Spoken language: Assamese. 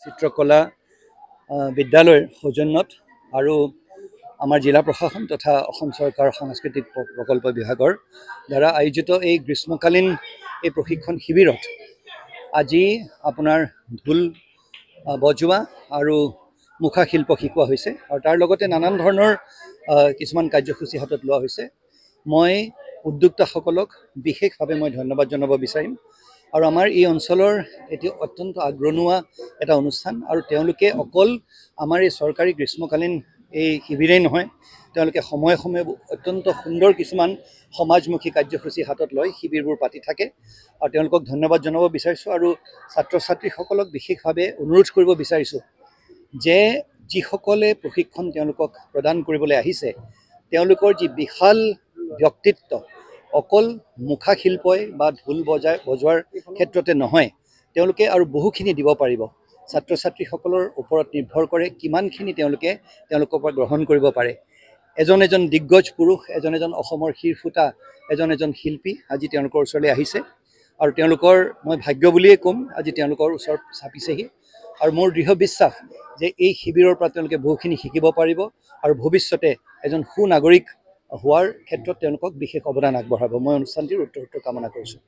চিত্ৰকলা বিদ্যালয়ৰ সৌজন্যত আৰু আমাৰ জিলা প্ৰশাসন তথা অসম চৰকাৰ সাংস্কৃতিক প্ৰকল্প বিভাগৰ দ্বাৰা আয়োজিত এই গ্ৰীষ্মকালীন এই প্ৰশিক্ষণ শিবিৰত আজি আপোনাৰ ঢোল বজোৱা আৰু মুখা শিল্প শিকোৱা হৈছে আৰু তাৰ লগতে নানান ধৰণৰ কিছুমান কাৰ্যসূচী হাতত লোৱা হৈছে। মই উদ্যোক্তাসকলক বিশেষভাৱে মই ধন্যবাদ জনাব বিচাৰিম আৰু আমাৰ এই অঞ্চলৰ এটি অত্যন্ত আগ্ৰহণীয় এটা অনুষ্ঠান আৰু তেওঁলোকে অকল আমাৰ এই চৰকাৰী গ্ৰীষ্মকালীন এই শিবিৰেই নহয়, তেওঁলোকে সময়ে সময়ে অত্যন্ত সুন্দৰ কিছুমান সমাজমুখী কাৰ্যসূচী হাতত লৈ শিবিৰবোৰ পাতি থাকে আৰু তেওঁলোকক ধন্যবাদ জনাব বিচাৰিছোঁ আৰু ছাত্ৰ ছাত্ৰীসকলক বিশেষভাৱে অনুৰোধ কৰিব বিচাৰিছোঁ যে যিসকলে প্ৰশিক্ষণ তেওঁলোকক প্ৰদান কৰিবলৈ আহিছে তেওঁলোকৰ যি বিশাল ব্যক্তিত্ব অকল মুখা শিল্পই বা ঢোল বজোৱাৰ ক্ষেত্ৰতে নহয়, তেওঁলোকে আৰু বহুখিনি দিব পাৰিব। ছাত্ৰ ছাত্ৰীসকলৰ ওপৰত নিৰ্ভৰ কৰে কিমানখিনি তেওঁলোকৰ পৰা গ্ৰহণ কৰিব পাৰে। এজন দিগ্গজ পুৰুষ, এজন অসমৰ শিৰফুটা এজন শিল্পী আজি তেওঁলোকৰ ওচৰলৈ আহিছে আৰু তেওঁলোকৰ মই ভাগ্য বুলিয়ে ক'ম আজি তেওঁলোকৰ ওচৰত চাপিছেহি আৰু মোৰ দৃঢ় বিশ্বাস যে এই শিবিৰৰ পৰা তেওঁলোকে বহুখিনি শিকিব পাৰিব আৰু ভৱিষ্যতে এজন সুনাগৰিক হোৱাৰ ক্ষেত্ৰত তেওঁলোকক বিশেষ অৱদান আগবঢ়াব। মই অনুষ্ঠানটিৰ উত্তৰোত্তৰ কামনা কৰিছোঁ।